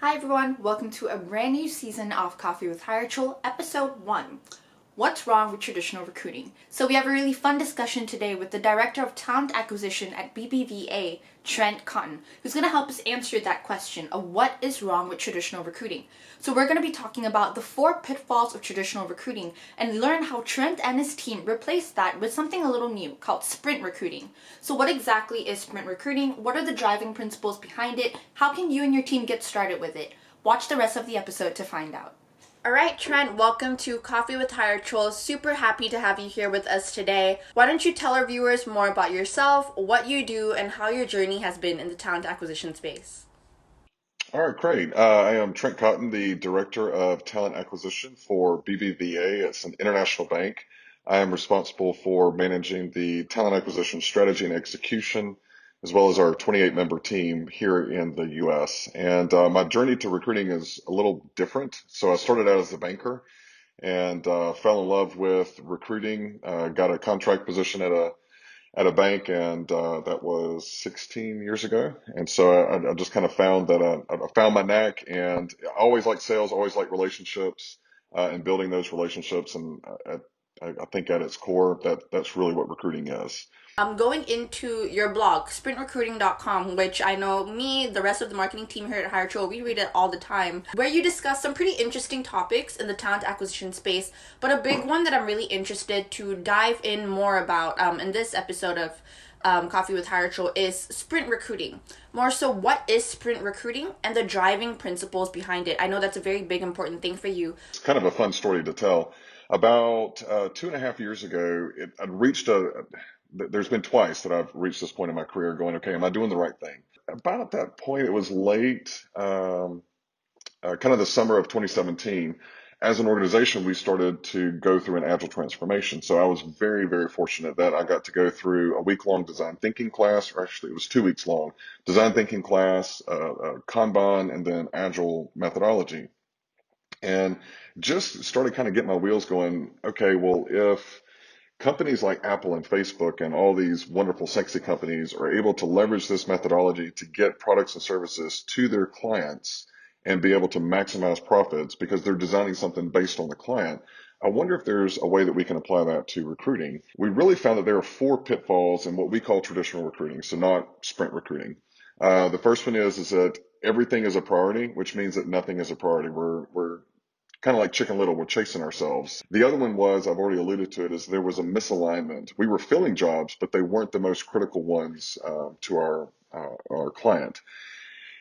Hi everyone, welcome to a brand new season of Coffee with Hiretual, episode 1. What's wrong with traditional recruiting? So we have a really fun discussion today with the Director of Talent Acquisition at BBVA, Trent Cotton, who's going to help us answer that question of what is wrong with traditional recruiting. So we're going to be talking about the 4 pitfalls of traditional recruiting and learn how Trent and his team replaced that with something a little new called sprint recruiting. So what exactly is sprint recruiting? What are the driving principles behind it? How can you and your team get started with it? Watch the rest of the episode to find out. All right, Trent, welcome to Coffee with Hiretual. Super happy to have you here with us today. Why don't you tell our viewers more about yourself, what you do, and how your journey has been in the talent acquisition space? All right, great. I am Trent Cotton, the Director of Talent Acquisition for BBVA. It's an international bank. I am responsible for managing the talent acquisition strategy and execution, as well as our 28-member team here in the US. And my journey to recruiting is a little different. So I started out as a banker and fell in love with recruiting, got a contract position at a bank, and that was 16 years ago. And so I just kind of found that I found my knack, and I always liked sales, always liked relationships, and building those relationships. And I think at its core, that's really what recruiting is. I'm going into your blog, sprintrecruiting.com, which I know me, the rest of the marketing team here at Hiretual, we read it all the time, where you discuss some pretty interesting topics in the talent acquisition space. But a big one that I'm really interested to dive in more about in this episode of Coffee with Hiretual is sprint recruiting. More so, what is sprint recruiting and the driving principles behind it? I know that's a very big, important thing for you. It's kind of a fun story to tell. About 2.5 years ago, I'd reached there's been twice that I've reached this point in my career going, okay, am I doing the right thing? About at that point, it was late, kind of the summer of 2017. As an organization, we started to go through an agile transformation. So I was very, very fortunate that I got to go through a week-long design thinking class, or actually it was 2 weeks long, design thinking class, Kanban, and then agile methodology. And just started kind of getting my wheels going. Okay, well, if companies like Apple and Facebook and all these wonderful, sexy companies are able to leverage this methodology to get products and services to their clients and be able to maximize profits because they're designing something based on the client, I wonder if there's a way that we can apply that to recruiting. We really found that there are 4 pitfalls in what we call traditional recruiting, so not sprint recruiting. The first one is that everything is a priority, which means that nothing is a priority. We're kind of like Chicken Little, we're chasing ourselves. The other one was, I've already alluded to it, is there was a misalignment. We were filling jobs, but they weren't the most critical ones to our client.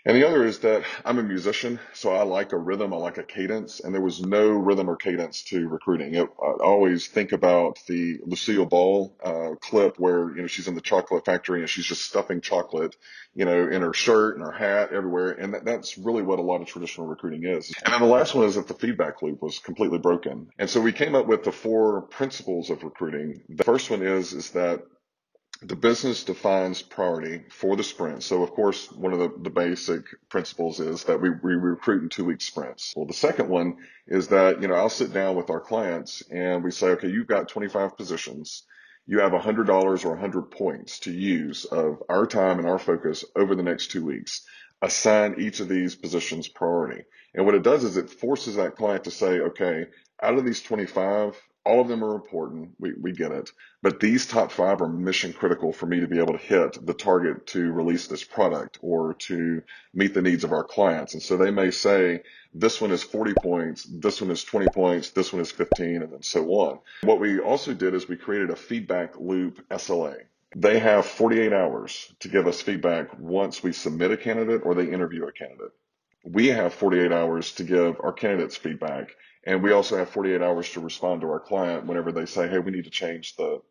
And the other is that I'm a musician, so I like a rhythm, I like a cadence, and there was no rhythm or cadence to recruiting. I always think about the Lucille Ball clip where she's in the chocolate factory and she's just stuffing chocolate, in her shirt and her hat everywhere, and that's really what a lot of traditional recruiting is. And then the last one is that the feedback loop was completely broken. And so we came up with the 4 principles of recruiting. The first one is that the business defines priority for the sprint. So, of course, one of the basic principles is that we recruit in 2-week sprints. Well, the second one is that, I'll sit down with our clients and we say, okay, you've got 25 positions. You have $100 or 100 points to use of our time and our focus over the next 2 weeks. Assign each of these positions priority. And what it does is it forces that client to say, okay, out of these 25, all of them are important. We get it. But these top 5 are mission critical for me to be able to hit the target to release this product or to meet the needs of our clients. And so they may say, this one is 40 points, this one is 20 points, this one is 15, and then so on. What we also did is we created a feedback loop SLA. They have 48 hours to give us feedback once we submit a candidate or they interview a candidate. We have 48 hours to give our candidates feedback, and we also have 48 hours to respond to our client whenever they say, hey, we need to change the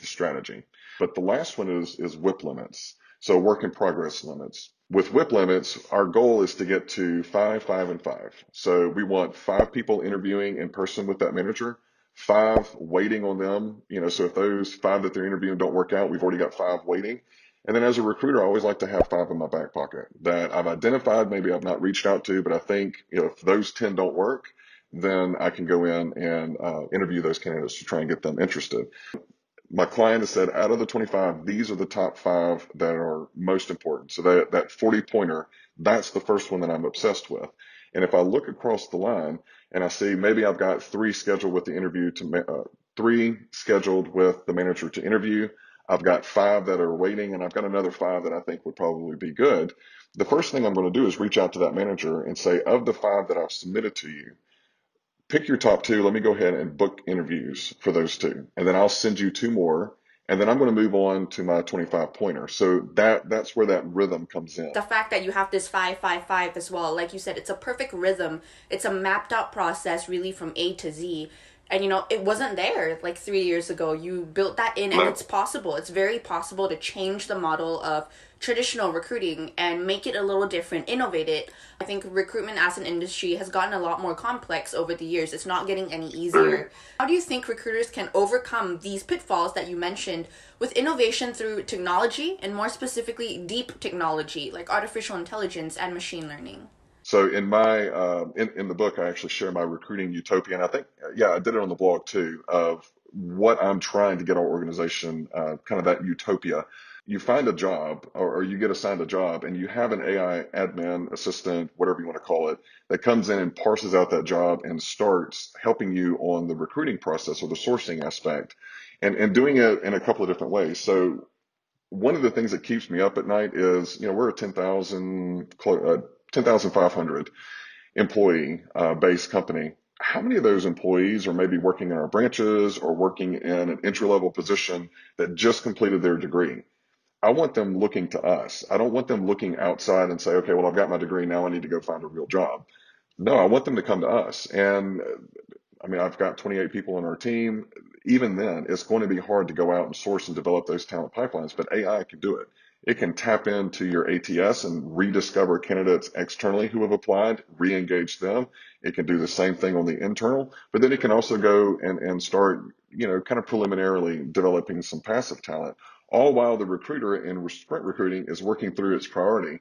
strategy. But the last one is WIP limits. So work in progress limits. With WIP limits, our goal is to get to 5, 5, and 5. So we want 5 people interviewing in person with that manager, 5 waiting on them. So if those 5 that they're interviewing don't work out, we've already got 5 waiting. And then as a recruiter, I always like to have 5 in my back pocket that I've identified, maybe I've not reached out to, but I think if those 10 don't work, then I can go in and interview those candidates to try and get them interested. my client has said out of the 25, these are the top five that are most important. So that 40 pointer, that's the first one that I'm obsessed with. And if I look across the line and I see maybe I've got three scheduled with the manager to interview, I've got five that are waiting, and I've got another five that I think would probably be good. The first thing I'm going to do is reach out to that manager and say, of the five that I've submitted to you, pick your top two. Let me go ahead and book interviews for those two. And then I'll send you two more. And then I'm going to move on to my 25 pointer. So that's where that rhythm comes in. The fact that you have this 5 5 5 as well, like you said, it's a perfect rhythm. It's a mapped out process really from A to Z. And it wasn't there like 3 years ago. You built that in, and it's possible. It's very possible to change the model of traditional recruiting and make it a little different, innovate it. I think recruitment as an industry has gotten a lot more complex over the years. It's not getting any easier. How do you think recruiters can overcome these pitfalls that you mentioned with innovation through technology, and more specifically deep technology like artificial intelligence and machine learning? So in the book, I actually share my recruiting utopia, and I think I did it on the blog too, of what I'm trying to get our organization, kind of that utopia. You find a job, or you get assigned a job, and you have an AI admin assistant, whatever you want to call it, that comes in and parses out that job and starts helping you on the recruiting process or the sourcing aspect, and doing it in a couple of different ways. So one of the things that keeps me up at night is, we're a 10,500 employee based company. How many of those employees are maybe working in our branches or working in an entry level position that just completed their degree? I want them looking to us. I don't want them looking outside and say, okay, well, I've got my degree. Now I need to go find a real job. No, I want them to come to us. And I mean, I've got 28 people on our team. Even then, it's going to be hard to go out and source and develop those talent pipelines, but AI can do it. It can tap into your ATS and rediscover candidates externally who have applied, re-engage them. It can do the same thing on the internal, but then it can also go and start, kind of preliminarily developing some passive talent, all while the recruiter in sprint recruiting is working through its priority.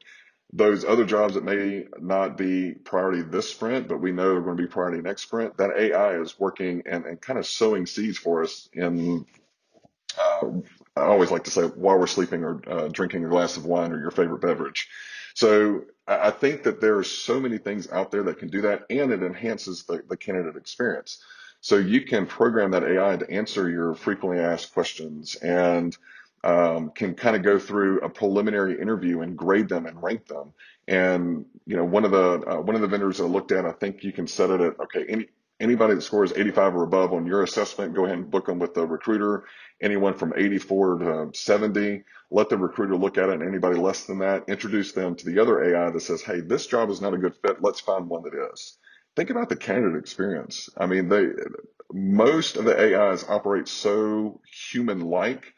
Those other jobs that may not be priority this sprint, but we know are going to be priority next sprint, that AI is working and kind of sowing seeds for us in, uh, I always like to say, while we're sleeping or drinking a glass of wine or your favorite beverage. So I think that there are so many things out there that can do that, and it enhances the candidate experience. So you can program that AI to answer your frequently asked questions, and can kind of go through a preliminary interview and grade them and rank them. And one of the vendors that I looked at, I think you can set it at, okay, anybody that scores 85 or above on your assessment, go ahead and book them with the recruiter. Anyone from 84 to 70, let the recruiter look at it. And anybody less than that, introduce them to the other AI that says, hey, this job is not a good fit. Let's find one that is. Think about the candidate experience. I mean, most of the AIs operate so human-like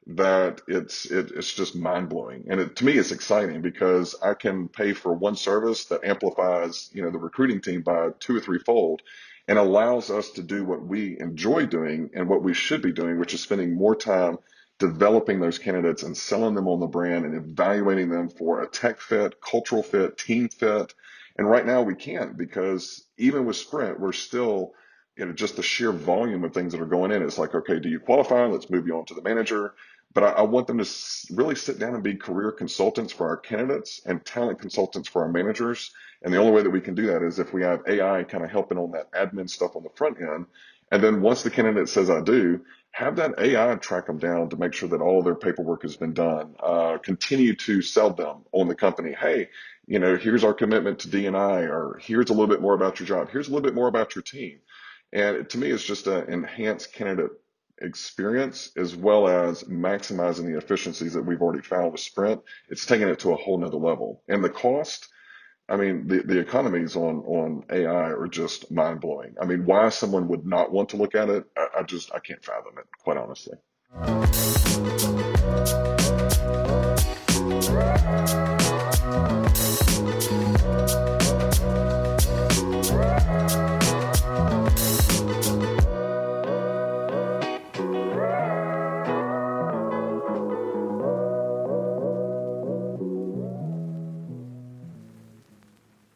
that it's just mind blowing. And to me, it's exciting because I can pay for one service that amplifies, the recruiting team by 2 or 3 fold, and allows us to do what we enjoy doing and what we should be doing, which is spending more time developing those candidates and selling them on the brand and evaluating them for a tech fit, cultural fit, team fit. And right now we can't, because even with Sprint, we're still, just the sheer volume of things that are going in. It's like, okay, do you qualify? Let's move you on to the manager. But I want them to really sit down and be career consultants for our candidates and talent consultants for our managers. And the only way that we can do that is if we have AI kind of helping on that admin stuff on the front end. And then once the candidate says, I do, have that AI track them down to make sure that all their paperwork has been done. Continue to sell them on the company. Hey, here's our commitment to D&I, or here's a little bit more about your job. Here's a little bit more about your team. And to me, it's just an enhanced candidate experience, as well as maximizing the efficiencies that we've already found with Sprint. It's taking it to a whole nother level. And the cost, I mean, the economies on AI are just mind blowing. I mean, why someone would not want to look at it, I can't fathom it, quite honestly.